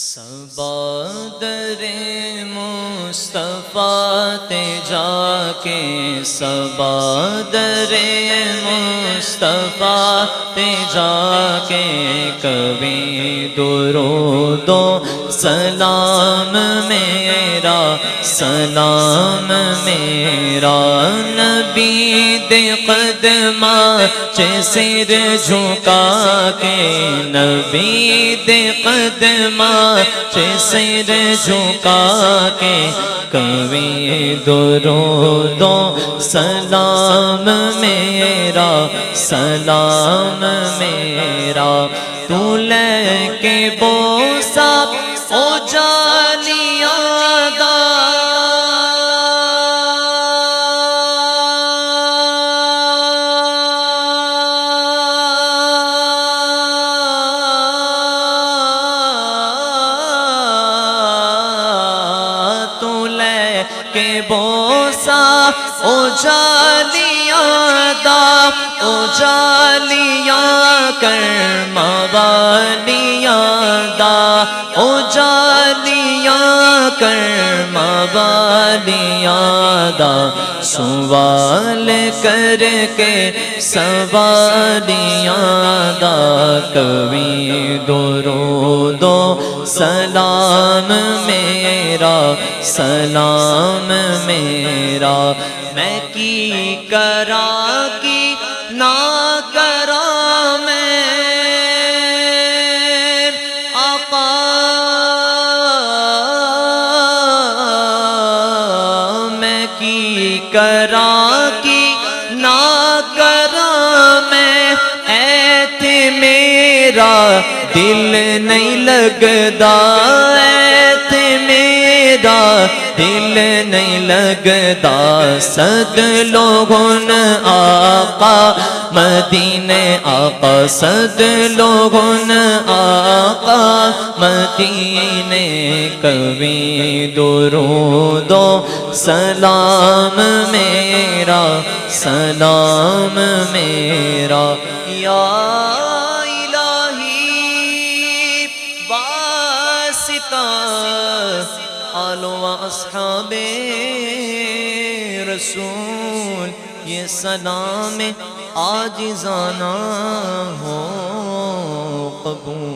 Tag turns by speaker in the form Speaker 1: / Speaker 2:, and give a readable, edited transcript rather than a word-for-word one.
Speaker 1: صبا در مصطفیٰ تے جا کے، صبا در مصطفیٰ تے جا کے، کبھی درود و سلام میرا، سلام میرا نبی دے قدماں چ سر جھکا کے، نبی دے قدماں چ سر جھکا کے، کبھی درود و سلام میرا، سلام میرا تو لے کے بوسا او جالیاں دا، تو لے کے بوسا او جالیاں دا، او جالیاں کرما والیاں دا، او جالیاں کرما والیاں دا، سوال کر کے سوالیاں دا، کبھی درود و سلام میرا، سلام میرا میں کی کرا کی نہ کرا میں آقا، میں کی کرا کی نہ کرا میں، ایتھے میرا دل نہیں لگدا، ایتھے میرا دل نہیں لگدا، صد لوگن آقا مدینے آقا، صد لوگن آقا مدینے، کبھی درود و سلام میرا، سلام میرا یا الہی واسطہ آل و اصحاب رسول، یہ سلام عاجزانہ ہو قبول۔